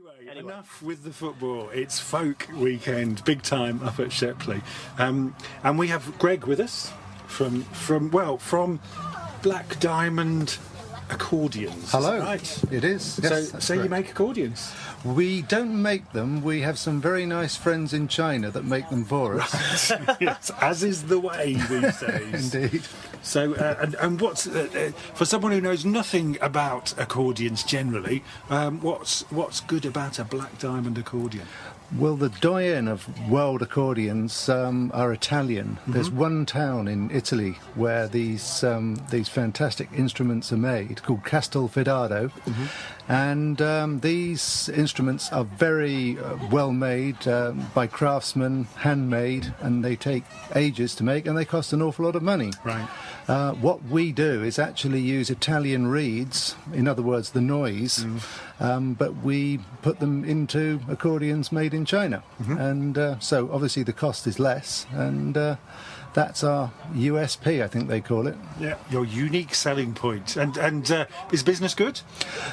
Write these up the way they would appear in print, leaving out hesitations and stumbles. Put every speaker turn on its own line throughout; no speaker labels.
Anyway, enough with the football. It's folk weekend, big time up at Shepley, and we have Greg with us from Black Diamond Accordions.
Hello.
Right.
It is. Yes,
So you make accordions?
We don't make them. We have some very nice friends in China that make them for us.
Yes, as is the way these days.
Indeed.
So, and what's for someone who knows nothing about accordions generally, what's good about a Black Diamond accordion?
Well, the doyen of world accordions are Italian. Mm-hmm. There's one town in Italy where these fantastic instruments are made, called Castelfidardo, mm-hmm. and these instruments are very well made by craftsmen, handmade, and they take ages to make, and they cost an awful lot of money.
Right.
What we do is actually use Italian reeds, in other words, the noise, but we put them into accordions made in China. Mm-hmm. And so obviously the cost is less, and that's our USP, I think they call it.
Yeah, your unique selling point. And is business good?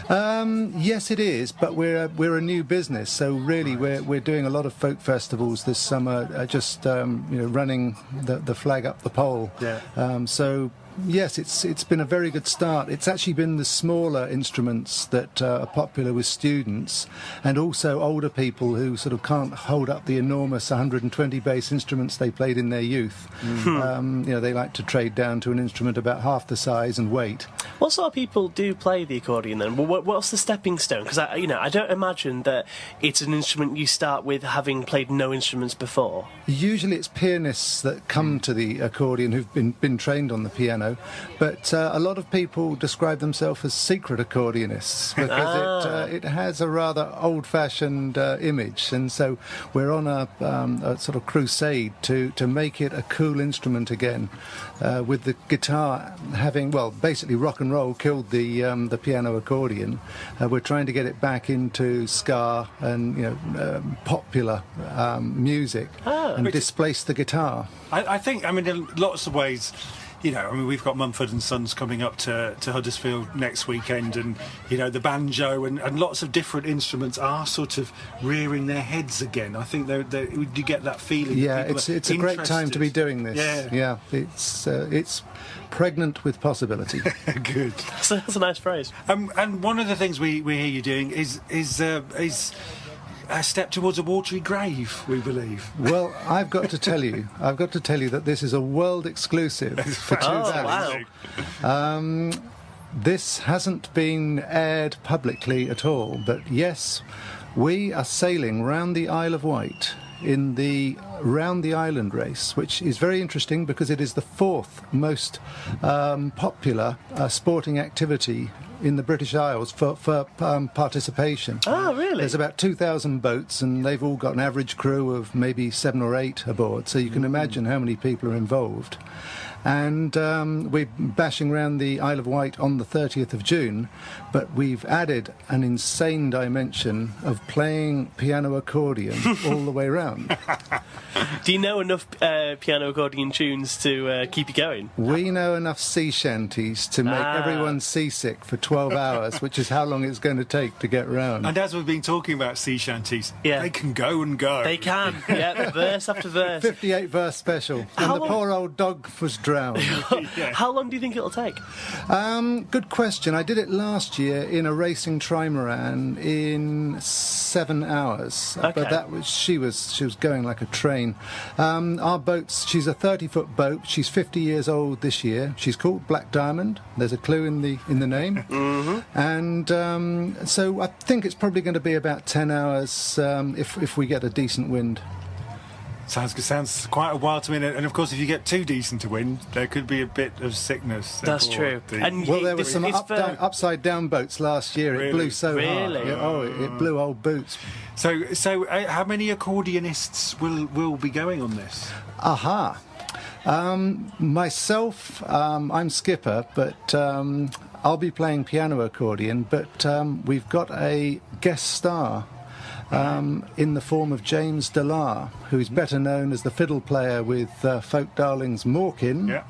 Yes, it is, but we're a new business, so really we're doing a lot of folk festivals this summer, just running the flag up the pole.
Yeah.
So yes, it's been a very good start. It's actually been the smaller instruments that are popular with students, and also older people who sort of can't hold up the enormous 120 bass instruments they played in their youth. Mm. They like to trade down to an instrument about half the size and weight.
What sort of people do play the accordion then? Well, what's the stepping stone? Because I don't imagine that it's an instrument you start with having played no instruments before.
Usually it's pianists that come to the accordion who've been trained on the piano, but a lot of people describe themselves as secret accordionists because it has a rather old-fashioned image, and so we're on a sort of crusade to make it a cool instrument again, with the guitar having, basically rock and roll killed the piano accordion. We're trying to get it back into ska and popular music and displace the guitar.
I think, in lots of ways, we've got Mumford & Sons coming up to Huddersfield next weekend, and, the banjo and lots of different instruments are sort of rearing their heads again. I think you get that feeling.
Yeah, it's a great time to be doing this. Yeah, it's pregnant with possibility.
Good.
That's a nice phrase.
And one of the things we hear you doing is a step towards a watery grave, we believe.
Well, I've got to tell you that this is a world exclusive for 2 days.
Wow.
This hasn't been aired publicly at all, but yes, we are sailing round the Isle of Wight in the Round the Island race, which is very interesting because it is the fourth most popular sporting activity in the British Isles for participation.
Oh, really?
There's about 2,000 boats, and they've all got an average crew of maybe 7 or 8 aboard, so you can imagine how many people are involved. And we're bashing around the Isle of Wight on the 30th of June, but we've added an insane dimension of playing piano accordion all the way round.
Do you know enough piano accordion tunes to keep you going?
We know enough sea shanties to make everyone seasick for 12 hours, which is how long it's going to take to get round.
And as we've been talking about sea shanties, they can go and go.
They can, verse after verse.
58 verse special. And the poor old dog was drowned.
How long do you think it'll take?
Good question. I did it last year in a racing trimaran in 7 hours.
Okay.
But she was going like a train. Our boat's, she's a 30-foot boat. She's 50 years old this year. She's called Black Diamond. There's a clue in the name. Mm-hmm. And so I think it's probably going to be about 10 hours if we get a decent wind.
Sounds quite a while to me, and of course, if you get too decent a wind, there could be a bit of sickness.
That's true.
There were some upside down boats last year. Really? It blew so hard. It blew old boots.
So how many accordionists will be going on this?
Aha. Myself, I'm skipper, but I'll be playing piano accordion. But we've got a guest star. In the form of James Delar, who's better known as the fiddle player with Folk Darlings Morecambe. Yeah.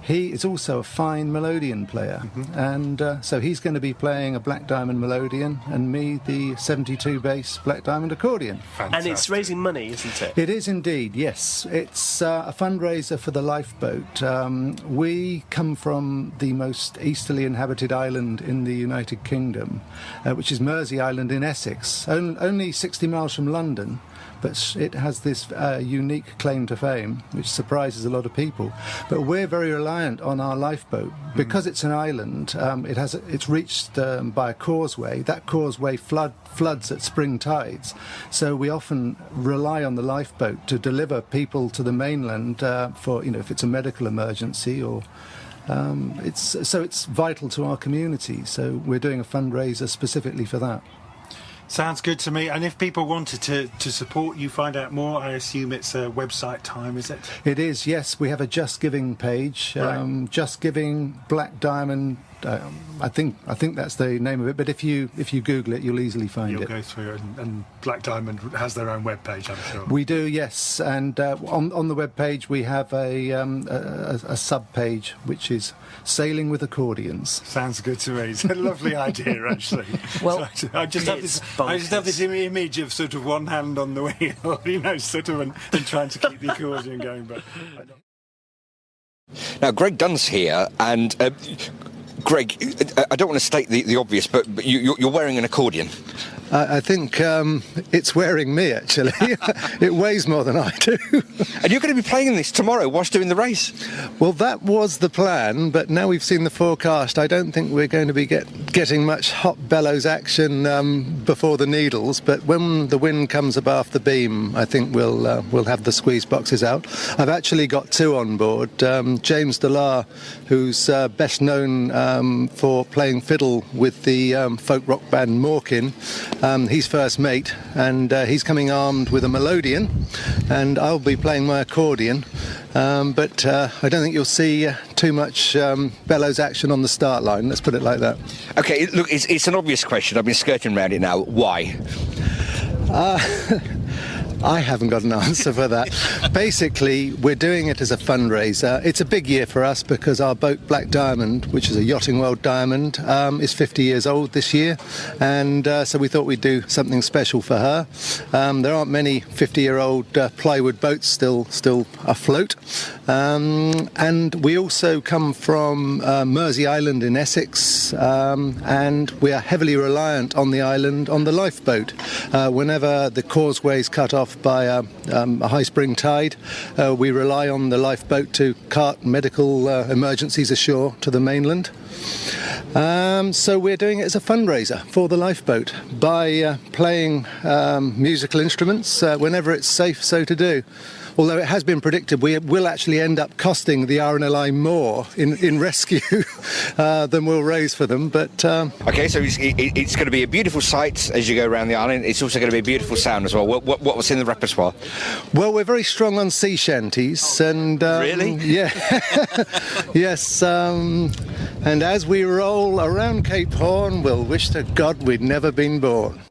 He is also a fine melodeon player, and so he's going to be playing a Black Diamond melodeon, and me the 72 bass Black Diamond accordion.
Fantastic.
And it's raising money, isn't it?
It is indeed, yes. It's a fundraiser for the lifeboat. We come from the most easterly inhabited island in the United Kingdom, which is Mersey Island in Essex, only 60 miles from London. But it has this unique claim to fame, which surprises a lot of people. But we're very reliant on our lifeboat. Because it's an island, it's reached by a causeway. That causeway floods at spring tides. So we often rely on the lifeboat to deliver people to the mainland for, if it's a medical emergency or... it's vital to our community. So we're doing a fundraiser specifically for that.
Sounds good to me. And if people wanted to support you, find out more, I assume it's a website time, is it?
It is, yes. We have a Just Giving page,
Right.
Just Giving Black Diamond. I think that's the name of it. But if you Google it, you'll easily find
You'll
it.
go through, and Black Diamond has their own webpage, I'm sure.
We do, yes. And on the web page, we have a sub page which is Sailing with Accordions.
Sounds good to me. It's a lovely idea, actually.
Well,
So I just have this image of sort of one hand on the wheel, sort of, and trying to keep the accordion going. But
Now, Greg Dunn's here, and Greg, I don't want to state the obvious, but you're wearing an accordion.
I think it's wearing me, actually. It weighs more than I do.
And you're going to be playing this tomorrow whilst doing the race.
Well, that was the plan, but now we've seen the forecast, I don't think we're going to be getting much hot bellows action before the Needles, but when the wind comes abaft the beam, I think we'll have the squeeze boxes out. I've actually got two on board. James Delar, who's best known for playing fiddle with the folk rock band Morkin. He's first mate, and he's coming armed with a melodeon, and I'll be playing my accordion. But I don't think you'll see too much bellows action on the start line, let's put it like that.
Okay, look, it's an obvious question. I've been skirting around it now. Why?
I haven't got an answer for that. Basically, we're doing it as a fundraiser. It's a big year for us because our boat Black Diamond, which is a Yachting World Diamond, is 50 years old this year, and so we thought we'd do something special for her. There aren't many 50-year-old plywood boats still afloat, and we also come from Mersey Island in Essex, and we are heavily reliant on the island on the lifeboat. Whenever the causeway is cut off by a high spring tide, we rely on the lifeboat to cart medical emergencies ashore to the mainland. So we're doing it as a fundraiser for the lifeboat by playing musical instruments whenever it's safe so to do. Although it has been predicted we will actually end up costing the RNLI more in rescue than we'll raise for them. But
Okay, so it's going to be a beautiful sight as you go around the island. It's also going to be a beautiful sound as well. What's in the repertoire?
well, we're very strong on sea shanties, and
Really?
Yeah, yes. And as we roll around Cape Horn, we'll wish to God we'd never been born.